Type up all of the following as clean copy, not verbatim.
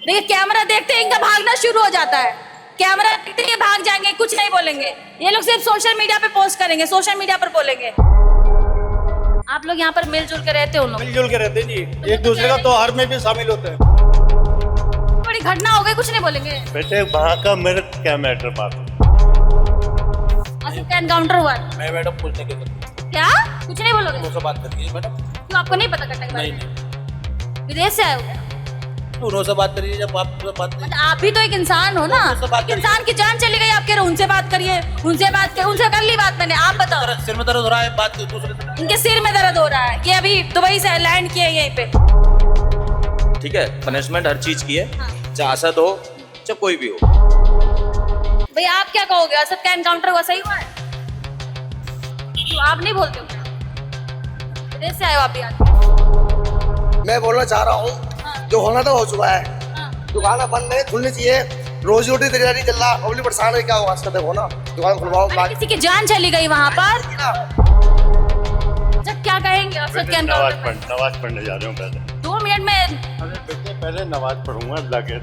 देखिए कैमरा देखते ही इनका भागना शुरू हो जाता है। कैमरा देखते ही भाग जाएंगे, कुछ नहीं बोलेंगे। ये लोग सिर्फ सोशल मीडिया पे पोस्ट करेंगे, सोशल मीडिया पर बोलेंगे। आप लोग यहाँ पर मिलजुल के रहते हो? मिलजुल के रहते हैं जी, एक दूसरे का त्योहार में भी शामिल होते हैं। बड़ी घटना हो गई, कुछ नहीं बोलेंगे। बेटे वहाँ का मेरे क्या मैटर बात असद का एनकाउंटर हुआ है। मैं मैडम कुछ नहीं कह सकता। क्या कुछ नहीं बोलोगे? उनसे बात करिए मैडम। क्यों, आपको नहीं पता घटना के बारे नहीं में? विदेश से आए हो क्या? उनसे बात करिए जब आप बात नहीं। मतलब आप भी तो एक इंसान हो ना। उनसे बात एक इंसान की जान चली गई, आप कह रहे हो उनसे बात करिए, उनसे बात कर, उनसे कर ली बात मैंने। आप बताओ। सिर में दर्द हो रहा है, बात दूसरे से। इनके सिर में दर्द हो रहा है, ये अभी दुबई से लैंड किए यहीं पे। ठीक है, पनिशमेंट हर चीज की है, चाहे असद हो चाहे कोई भी हो। भाई आप क्या कहोगे, असद का एनकाउंटर हुआ सही हुआ है? क्यों आप नहीं बोलते हो? विदेश से आए हो आप भी आज? मैं बोलना चाह रहा हूँ, जो होना था हो चुका है। दुकानें बंद नहीं खुलनी चाहिए, रोजी रोटी तैयारी चल रहा, पब्लिक परेशान है। क्या हुआ इसका, देखो ना, दुकान खुलवाओ। अरे किसी की जान चली गई वहाँ पर। जब क्या कहेंगे असद के एनकाउंटर पे? नमाज पढ़ने जा रहे हूँ पहले। 2 मिनट में अरे बेटे पहले नमाज पढ़ूंगा अल्लाह के।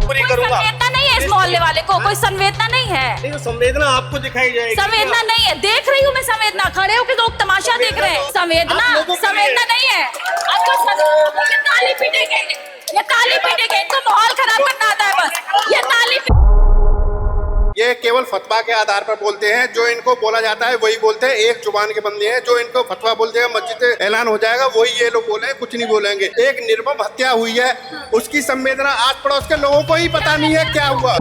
पूरी कोई करूंगा। संवेदना नहीं है इस मोहल्ले वाले को, कोई संवेदना नहीं है। देखो संवेदना आपको दिखाई जाएगी। संवेदना नहीं है, देख रही हूँ मैं संवेदना। खड़े होकर लोग तमाशा देख रहे हैं। संवेदना आप लोगों के संवेदना लिए। नहीं है आपको। ये ताली पीटेंगे, ये ताली पीटेंगे, इनको माहौल खराब करना आता है बस। ये ताली ये केवल फतवा के आधार पर बोलते हैं, जो इनको बोला जाता है वही बोलते हैं। एक जुबान के बंदे हैं, जो इनको फतवा बोलते हैं, मस्जिद से ऐलान हो जाएगा वही ये लोग बोले, कुछ नहीं बोलेंगे। एक निर्मम हत्या हुई है, उसकी संवेदना आस पड़ोस के लोगों को ही पता नहीं है क्या हुआ।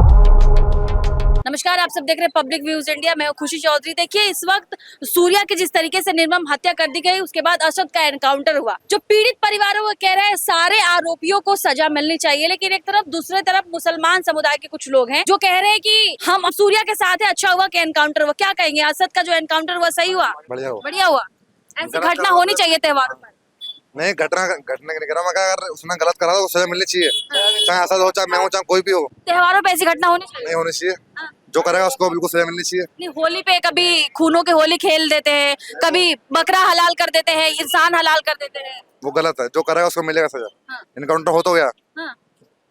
नमस्कार, आप सब देख रहे हैं पब्लिक व्यूज इंडिया। मैं हूं खुशी चौधरी। देखिए इस वक्त सूर्या की जिस तरीके से निर्मम हत्या कर दी गई, उसके बाद असद का एनकाउंटर हुआ। जो पीड़ित परिवारों को कह रहे हैं सारे आरोपियों को सजा मिलनी चाहिए, लेकिन एक तरफ दूसरे तरफ मुसलमान समुदाय के कुछ लोग हैं जो कह रहे हैं कि हम सूर्या के साथ है, अच्छा हुआ कि एनकाउंटर हुआ। क्या कहेंगे, असद का जो एनकाउंटर हुआ सही हुआ? बढ़िया हुआ। ऐसी घटना होनी चाहिए त्योहारों पर। नहीं, घटने के नहीं करा मैं, अगर उसने गलत करा तो सजा मिलनी चाहिए। चाहे असद हो, चाहे मैं हो, चाहे कोई भी हो। त्योहारों पे ऐसी घटना होनी चाहिए। नहीं होनी चाहिए, हाँ। जो करेगा उसको बिल्कुल सजा मिलनी चाहिए। नहीं, होली पे कभी खूनों की होली खेल देते हैं, कभी बकरा हलाल कर देते हैं, इंसान हलाल कर देते हैं। वो गलत है, जो करेगा उसको मिलेगा सजा। हाँ। इनकाउंटर हो तो गया, हाँ।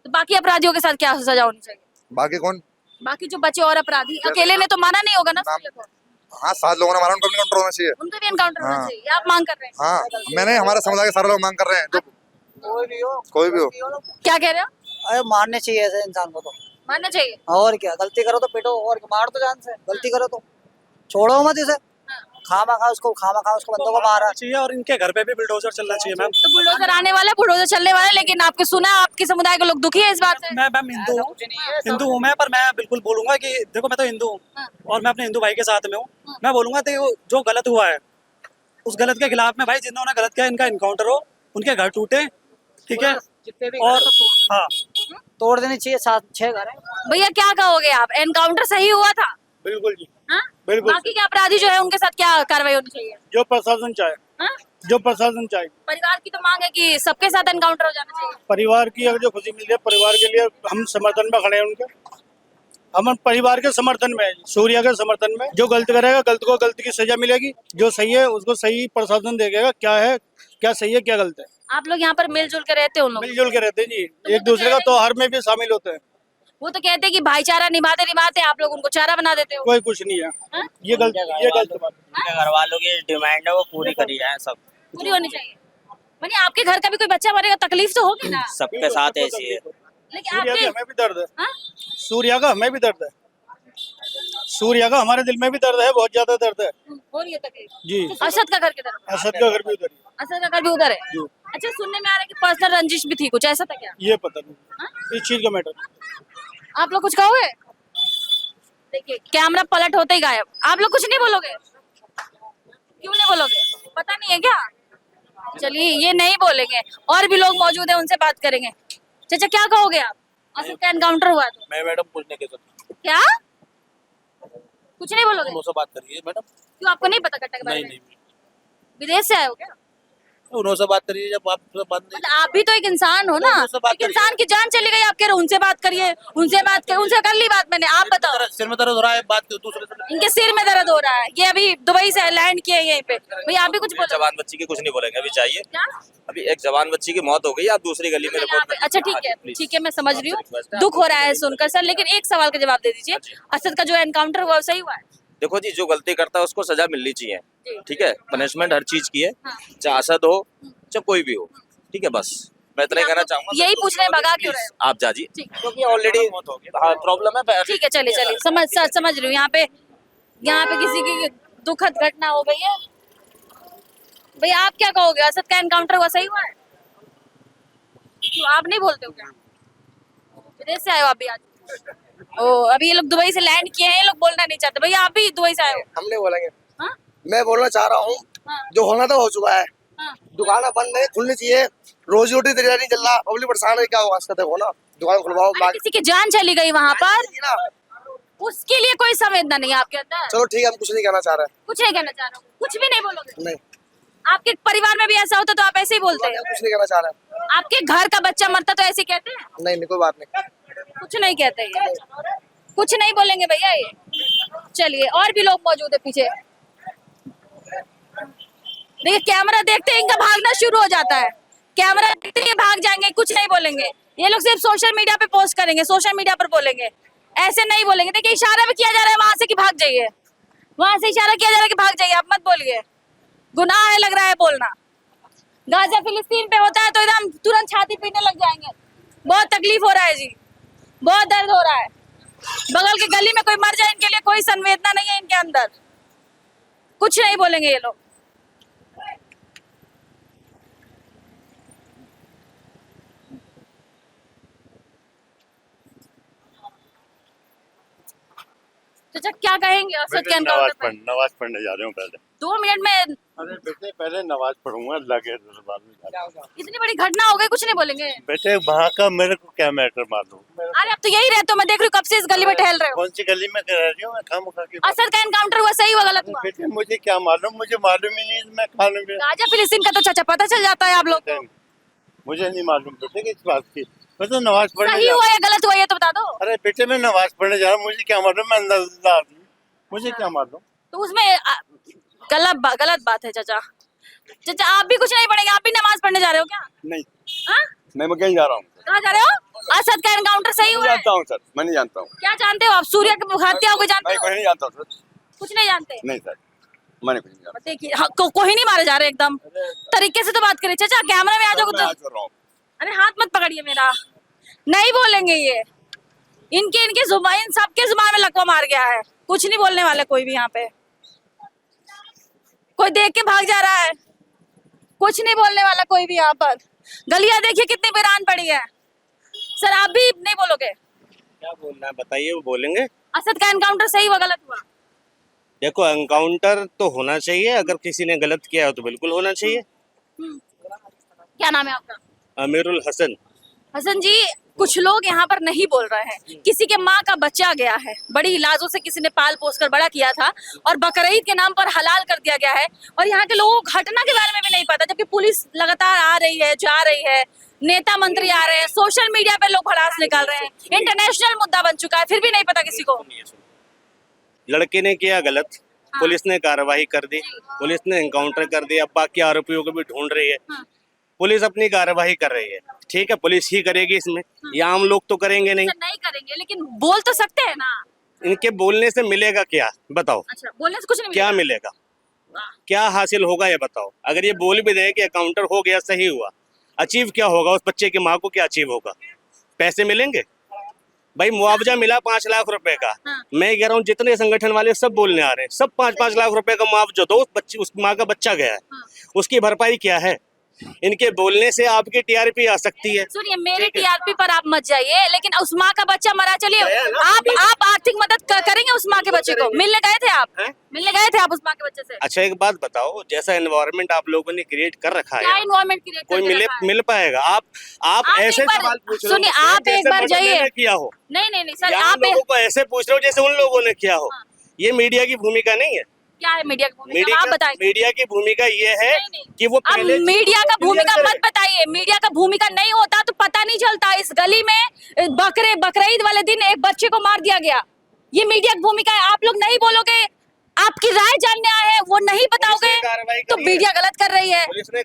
तो बाकी अपराधियों के साथ क्या सजा होनी चाहिए? बाकी कौन? बाकी जो बचे और अपराधी, अकेले ने तो माना नहीं होगा ना सूर्य को। हाँ, 7 लोगों ने मारा, उनका भी इनकाउंटर होना चाहिए। उनका भी एनकाउंटर होना हाँ। चाहिए, आप मांग कर रहे हैं? हाँ, मैंने हमारे समुदाय के सारे लोग मांग कर रहे हैं, जो कोई भी हो। क्या कह रहे हो? अरे मारने चाहिए ऐसे इंसान को तो। मानना चाहिए। और क्या, गलती करो तो पिटो, और क्या, मार तो जान से। गलती करो तो छोड़ो मत इसे। खामा खा उसको बंदों को मारा चाहिए, और इनके घर पे भी बुलडोजर चलना चाहिए मैम। तो बुलडोजर आने वाला, बुलडोजर चलने वाला, लेकिन आपके सुना आपके समुदाय के लोग दुखी है इस बात से। मैं मैम हिंदू हूँ मैं, पर मैं बिल्कुल बोलूंगा कि देखो मैं तो हिंदू हूँ और मैं अपने हिंदू भाई के साथ में हूँ। मैं बोलूंगा देखो जो गलत हुआ है उस गलत के खिलाफ में भाई, जिन्होंने गलत किया इनका इनकाउंटर हो, उनके घर टूटे, ठीक है। और हाँ, तोड़ देनी चाहिए। 7-6 घर है। भैया क्या कहोगे आप, एनकाउंटर सही हुआ था? बिल्कुल जी, हाँ? बिल्कुल। बाकी के अपराधी जो है उनके साथ क्या कार्रवाई होनी चाहिए? जो प्रशासन चाहे, हाँ? जो प्रशासन चाहे। परिवार की तो मांग है कि सबके साथ एनकाउंटर हो जाना चाहिए। परिवार की अगर जो खुशी मिल जाए, परिवार के लिए हम समर्थन में खड़े हैं उनके। हम परिवार के समर्थन में, सूर्या के समर्थन में। जो गलत करेगा गलत को गलती की सजा मिलेगी, जो सही है उसको सही प्रशासन देखेगा, क्या है क्या सही है क्या गलत है। आप लोग यहाँ पर मिलजुल के रहते हो? लोग मिलजुल के रहते हैं जी, एक दूसरे का त्योहार में भी शामिल होते हैं। वो तो कहते हैं कि भाईचारा निभाते निभाते आप लोग उनको चारा बना देते हो। कोई कुछ नहीं है, हाँ? ये गलत बात है। घर वालों की डिमांड है वो पूरी करी जाए, सब पूरी होनी चाहिए। मानी आपके घर का भी कोई बच्चा मरेगा तकलीफ तो होगी ना? सबके साथ ऐसी है। लेकिन सूर्या आपके का हमें भी दर्द है, हाँ? सूर्या का हमें भी दर्द है, सूर्या का हमारे दिल में भी दर्द है, बहुत ज्यादा दर्द है हो रही है तकलीफ जी। असद का घर की तरफ? असद का घर भी उधर ही है। असद का घर भी उधर है। अच्छा, सुनने में आ रहा है कि पर्सनल रंजिश भी थी, कुछ ऐसा था क्या? ये पता नहीं हाँ? इस चीज का मैटर। आप लोग कुछ कहोगे? देखिए कैमरा पलट होते ही गायब। आप लोग कुछ नहीं बोलोगे? क्यों नहीं बोलोगे, पता नहीं है क्या? चलिए ये नहीं बोलेंगे, और भी लोग मौजूद है, उनसे बात करेंगे। चाचा क्या कहोगे आप, असद का एनकाउंटर हुआ तो? मैं मैडम कुछ नहीं कह सकता। क्या कुछ नहीं बोलोगे? उनसे बात करिए मैडम। क्यों, आपको नहीं पता घटना के बारे में? नहीं। विदेश से आए हो क्या? उनसे बात करिए जब आपसे बात नहीं मतलब आप भी तो एक इंसान हो ना, उनसे बात एक इंसान की जान चली गई, आप कह रहे हो उनसे बात करिए, उनसे कर ली बात मैंने, आप बताओ। सिर में दर्द हो रहा है, बात दूसरे से इनके सिर में दर्द हो रहा है, ये अभी दुबई से लैंड किए यहीं पे, भैया आप भी कुछ बोलो। जवान बच्ची की कुछ नहीं बोलेंगे अभी, चाहिए क्या? अभी एक जवान बच्ची की मौत हो गई, आप दूसरी गली में रिपोर्ट कर अच्छा ठीक है, ठीक है, मैं समझ रही हूँ, दुख हो रहा है सुनकर सर, लेकिन एक सवाल का जवाब दे दीजिए, असद का जो एनकाउंटर हुआ वो सही हुआ है? देखो जी, जो गलती करता है उसको सजा मिलनी चाहिए, जी। ठीक है, पनिशमेंट हर चीज की है, हाँ। चाहे असद हो चाहे कोई भी हो, ठीक है, बस मैं इतना ही कहना चाहूंगा। यही पूछने भगा क्यों रहे हो? आप जाजिए, ठीक। क्योंकि ऑलरेडी प्रॉब्लम है। ठीक है, चलिए चलिए, समझ रही हूँ, यहाँ पे किसी की दुखद घटना हो गई है। भैया आप क्या कहोगे, असद का एनकाउंटर हुआ सही हुआ है? क्यों आप नहीं बोलते हो क्या? विदेश से आए हो आप भी आज? ओ अभी ये लोग दुबई से लैंड किए हैं, ये लोग बोलना नहीं चाहते। भैया आप भी दुबई से आए हो? हम नहीं बोलेंगे। हाँ? मैं बोलना चाह रहा हूँ, हाँ। जो होना था हो चुका है। हाँ। दुकानें बंद नहीं, खुलनी चाहिए। रोजी रोटी तैयारी नहीं चल रहा, पब्लिक परेशान है, क्या होगा इसका, देखो ना, दुकान खुलवाओ। अरे किसी की जान चली गई वहाँ पर, ना उसके लिए कोई संवेदना नहीं है आपके अंदर? चलो ठीक है, हम कुछ नहीं कहना चाह रहे। कुछ नहीं कहना चाह रहे हो, कुछ भी नहीं बोलोगे? नहीं, आपके परिवार में भी ऐसा होता तो आप ऐसे ही बोलते हैं? कुछ नहीं कहना चाह रहे। आपके घर का बच्चा मरता तो ऐसे ही कहते हैं? नहीं, कोई बात नहीं। कुछ नहीं कहते ये, कुछ नहीं बोलेंगे भैया ये। चलिए, और भी लोग मौजूद है पीछे। देखिए कैमरा देखते ही इनका भागना शुरू हो जाता है, कैमरा देखते ही भाग जाएंगे, कुछ नहीं बोलेंगे। ये लोग सिर्फ सोशल मीडिया पे पोस्ट करेंगे, सोशल मीडिया पर बोलेंगे, ऐसे नहीं बोलेंगे। देखिए इशारा भी किया जा रहा है वहां से कि भाग जाइए, वहां से इशारा किया जा रहा है कि भाग जाइए, आप मत बोलिए, गुनाह है लग रहा है बोलना। गाजा फिलिस्तीन पे होता है तो एकदम तुरंत छाती पीटने लग जाएंगे। बहुत तकलीफ हो रहा है जी, बहुत दर्द हो रहा है। बगल की गली में कोई मर जाए, इनके लिए कोई संवेदना नहीं है इनके अंदर, कुछ नहीं बोलेंगे ये लोग। चाचा क्या कहेंगे असद के एनकाउंटर पर? नमाज पढ़ने जा रहे हूँ पहले। 2 मिनट में अरे बेटे पहले नमाज पढ़ूंगा अल्लाह के दरबार में जाकर। इतनी बड़ी घटना हो गई, कुछ नहीं बोलेंगे? बेटे वहाँ का मेरे को क्या मैटर मालूम। अरे अब तो यही रहते हो, मैं देख रही हूँ कब से इस गली में टहल रहे हो। कौन सी गली में रह रही हूँ मैं, खामखा के। असद का एनकाउंटर हुआ सही हुआ गलत हुआ? बेटे मुझे क्या मालूम, मुझे मालूम ही नहीं, मैं खा लूंगा। गाजा फिलिस्तीन का तो चाचा पता चल जाता है आप लोग को। मुझे नहीं मालूम बेटे किस बात की, मैं तो नमाज पढ़ने सही जा हुआ रहा या गलत हुआ ये तो बता दो। हूँ। अरे बेटे मैं नमाज पढ़ने जा रहा हूँ, मुझे क्या मालूम, मैं अंदर आदमी, मुझे क्या मालूम। तो उसमें गलत बात है चाचा। चाचा आप भी कुछ नहीं पढ़ेंगे, आप भी नमाज पढ़ने जा रहे हो क्या? नहीं, हाँ? मैं कहीं जा रहा हूँ। कहाँ जा रहे हो? असद का एनकाउंटर सही हुआ है? जानता हूँ सर, मैं नहीं जानता हूँ। क्या जानते हो आप? सूर्या की हत्या हो गई जानते मैं हो? कोई नहीं जानता हूँ सर। कुछ नहीं जानते? नहीं सर, मैंने कुछ नहीं जानता। देखिए हाँ, कोई नहीं मारे जा रहे, एकदम तरीके से तो बात करिए चाचा, कैमरा में आ जाओ मैं आज कर रहा हूँ। अरे हाथ मत पकड़िए मेरा, नहीं बोलेंगे ये, इनके जुबान, इन सबके जुबान में लकवा मार गया है, कुछ नहीं बोलने वाला कोई भी यहाँ पे। कोई देख के भाग जा रहा है, कुछ नहीं बोलने वाला कोई भी यहाँ पर। गलियां देखिए कितनी वीरान पड़ी है। सर आप भी नहीं बोलोगे? क्या बोलना है बताइए, वो बोलेंगे। असद का एनकाउंटर सही हुआ गलत हुआ? देखो एनकाउंटर तो होना चाहिए, अगर किसी ने गलत किया हो तो बिल्कुल होना चाहिए। क्या नाम है आपका? अमीरुल हसन। हसन जी, कुछ लोग यहाँ पर नहीं बोल रहे हैं, किसी के माँ का बच्चा गया है, बड़ी इलाजों से किसी ने पाल पोस कर बड़ा किया था और बकरीद के नाम पर हलाल कर दिया गया है, और यहाँ के लोगों को घटना के बारे में भी नहीं पता, जबकि पुलिस लगातार आ रही है, जा रही है, नेता मंत्री आ रहे हैं, सोशल मीडिया पे लोग भड़ास निकाल रहे हैं, इंटरनेशनल मुद्दा बन चुका है, फिर भी नहीं पता किसी को। लड़के ने किया गलत, पुलिस ने कार्रवाई कर दी, पुलिस ने एनकाउंटर कर दिया, अब बाकी आरोपियों को भी ढूंढ रही है, पुलिस अपनी कार्रवाई कर रही है, ठीक है, पुलिस ही करेगी इसमें, या आम लोग तो करेंगे नहीं। नहीं करेंगे, लेकिन बोल तो सकते हैं ना। इनके बोलने से मिलेगा क्या बताओ? अच्छा, बोलने से कुछ नहीं क्या मिलेगा, क्या हासिल होगा ये बताओ? अगर ये बोल भी दें कि एनकाउंटर हो गया, सही हुआ, अचीव क्या होगा? उस बच्चे की माँ को क्या अचीव होगा? पैसे मिलेंगे भाई, मुआवजा मिला 5 लाख रुपए का। मैं कह रहा हूँ जितने संगठन वाले सब बोलने आ रहे हैं, सब 5-5 लाख रुपए का मुआवजा दो, उस माँ का बच्चा गया है, उसकी भरपाई क्या है? इनके बोलने से आपकी टीआरपी आ सकती है। सुनिए, मेरे टीआरपी पर आप मत जाइए, लेकिन उस माँ का बच्चा मरा, चलिए आप आर्थिक मदद करेंगे उस माँ के बच्चे को? मिलने गए थे आप? मिलने गए थे आप उस माँ के बच्चे से? अच्छा एक बात बताओ, जैसा एनवायरनमेंट आप लोगों ने क्रिएट कर रखा क्या है, एनवायरनमेंट क्रिएट कोई मिल पाएगा? आप ऐसे सवाल पूछ रहे हो, सुनिए, आप एक बार जाइए। किया हो नहीं सर, आप लोगों को ऐसे पूछ रहे हो जैसे उन लोगों ने किया हो। ये मीडिया की भूमिका नहीं है। क्या है मीडिया की भूमिका, आप बताएं। मीडिया की भूमिका ये है नहीं, नहीं। कि वो अब पहले मीडिया का clear भूमिका करे। मत बताइए, मीडिया का भूमिका नहीं होता तो पता नहीं चलता। इस गली में बकरीद वाले दिन एक बच्चे को मार दिया गया, ये मीडिया की भूमिका है। आप लोग नहीं बोलोगे, आपकी राय जानने आए हैं वो नहीं बताओगे कार्रवाई तो करी है। मीडिया गलत कर रही है। पुलिस ने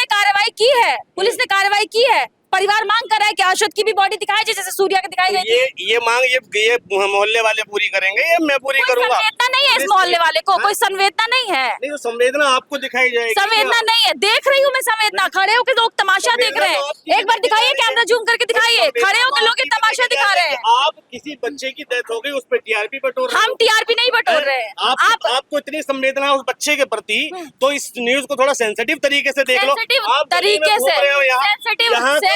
कार्रवाई की है, पुलिस ने कार्रवाई की है। परिवार मांग कर रहा है कि अरशद की भी बॉडी दिखाई जाए जैसे सूर्या की दिखाई गई थी। ये मांग ये मोहल्ले वाले पूरी करेंगे, ये मैं पूरी कोई करूंगा। संवेदना नहीं है इस मोहल्ले वाले को, कोई संवेदना नहीं है। नहीं तो संवेदना आपको दिखाई जाएगी। संवेदना नहीं है, देख रही हूँ मैं संवेदना। खड़े होकर लोग तमाशा देख रहे हैं। एक बार दिखाइए, कैमरा जूम करके दिखाइए। खड़े होकर लोग ये तमाशा दिखा रहे हैं। आप किसी बच्चे की डेथ हो गई, उस पर टीआरपी बटोर रहे हो। हम टीआरपी नहीं बटोर रहे हैं। आपको इतनी संवेदना है उस बच्चे के प्रति, तो इस न्यूज को थोड़ा सेंसिटिव तरीके से देख लो। सेंसिटिव आप तरीके से,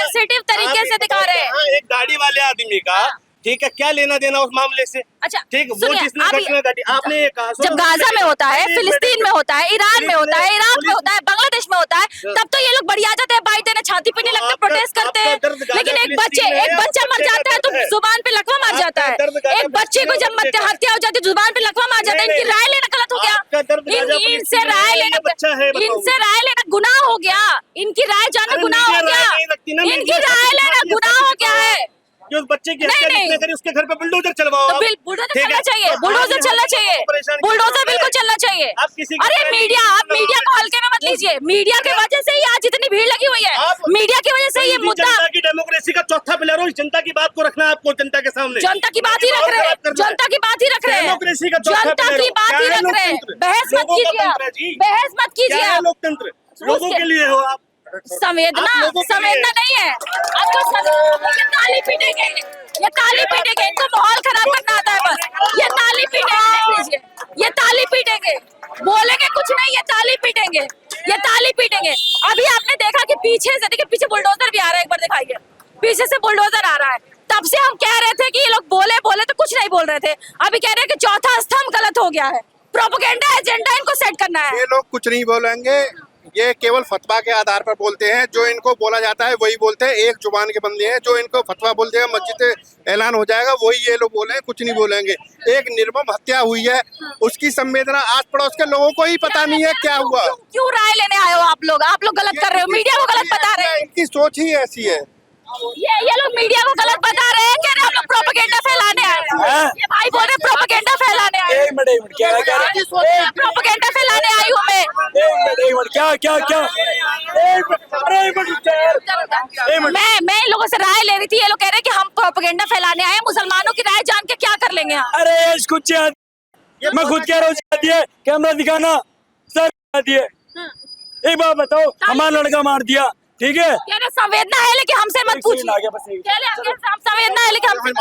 सेंसिटिव तरीके से दिखा रहे हैं। यहाँ एक गाड़ी वाले आदमी का, ठीक है, क्या लेना देना उस मामले से? अच्छा ठीक, वो सुनिए, जिसने घटना घटी, आपने ये कहा जब गाजा में होता है, फिलिस्तीन में होता है, ईरान में होता है, इराक में होता है, बांग्लादेश में होता है, तब तो ये लोग बढ़िया जाते हैं, बाइट देने, छाती पीटने लगते हैं, प्रोटेस्ट करते हैं। लेकिन एक बच्चा मर जाता है तो जुबान पे लकवा मार जाता है। एक बच्चे को जब हत्या हो जाती है जुबान पे लकवा मार जाता है। इनकी राय लेना गलत हो गया, इनसे राय लेना गुनाह हो गया, इनकी राय जानना गुनाह हो गया, इनकी राय लेना गुनाह हो गया है। कि उस बच्चे की हत्या किसने करी, उसके घर पे बुलडोजर चलवाओ। तो बुलडोजर चलना चाहिए, बुलडोजर चलना चाहिए, बुलडोजर बिल्कुल चलना चाहिए। अरे मीडिया, आप मीडिया को हल्के में मत लीजिए। मीडिया की वजह से ही आज इतनी भीड़ लगी हुई है, मीडिया की वजह से ये मुद्दा। जनता की डेमोक्रेसी का चौथा पिलर हो, जनता की बात को रखना है आपको, जनता के सामने। जनता की बात ही रख रहे हैं, जनता की बात ही रख रहे हैं, डेमोक्रेसी का चौथा जनता पिलर की बात ही रख रहे हैं। बहस मत कीजिए, बहस मत कीजिए। क्या है लोकतंत्र? लोगों के लिए हो आप। संवेदना नहीं है आपको। ये ताली पीटेंगे, ये ताली पीटेंगे, इनको माहौल खराब करना आता है बस। ये ताली पीटेंगे, देख लीजिए, ये ताली पीटेंगे, बोलेंगे कुछ नहीं, ये ताली पीटेंगे, ये ताली पीटेंगे। अभी आपने देखा कि पीछे से, देखिए पीछे बुलडोजर भी आ रहा है, एक बार दिखाइए, पीछे से बुलडोजर आ रहा है। तब से हम कह रहे थे कि ये लोग बोले तो कुछ नहीं बोल रहे थे, अभी कह रहे हैं कि चौथा स्तंभ गलत हो गया है। प्रोपेगेंडा एजेंडा इनको सेट करना है। ये लोग कुछ नहीं बोलेंगे, ये केवल फतवा के आधार पर बोलते हैं। जो इनको बोला जाता है वही बोलते हैं, एक जुबान के बंदे हैं। जो इनको फतवा बोल देगा, मस्जिद ऐलान हो जाएगा, वही ये लोग बोले, कुछ नहीं बोलेंगे। एक निर्मम हत्या हुई है, उसकी संवेदना आस पड़ोस के लोगों को ही पता नहीं है क्या हुआ। क्यों राय लेने आए हो आप लोग गलत कर रहे हो, मीडिया को गलत बता रहे हैं। इनकी सोच ही ऐसी है। ये लोग मीडिया को गलत बता रहे हैं, कह रहे हैं हम लोग प्रोपेगेंडा फैलाने आए हैं। ये भाई बोल रहे प्रोपेगेंडा फैलाने आए हैं। प्रोपेगेंडा फैलाने आई हूँ मैं। मैं इन लोगों से राय ले रही थी, ये लोग कह रहे हैं कि हम प्रोपेगेंडा फैलाने आए हैं। मुसलमानों की राय जान के क्या कर लेंगे हम? अरे कुछ मैं खुद कह रहा हूँ, कैमरा दिखाना सर दिए। एक बात बताओ, हमारा लड़का मार दिया, ठीक है, संवेदना है लेकिन हमसे मत पूछिए। संवेदना है लेकिन हमसे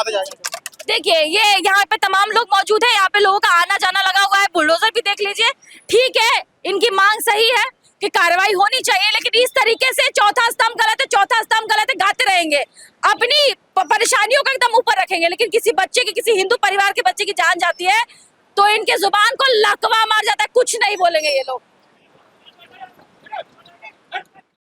देखिए, ये यहाँ पे तमाम लोग मौजूद हैं, यहाँ पे लोगों का आना जाना लगा हुआ है। बुलडोजर भी देख लीजिए, ठीक है, इनकी मांग सही है कि कार्रवाई होनी चाहिए, लेकिन इस तरीके से चौथा स्तंभ गलत है, चौथा स्तंभ गलत है गाते रहेंगे, अपनी परेशानियों को एकदम ऊपर रखेंगे। लेकिन किसी बच्चे की, किसी हिंदू परिवार के बच्चे की जान जाती है तो इनके जुबान को लकवा मार जाता है, कुछ नहीं बोलेंगे ये लोग।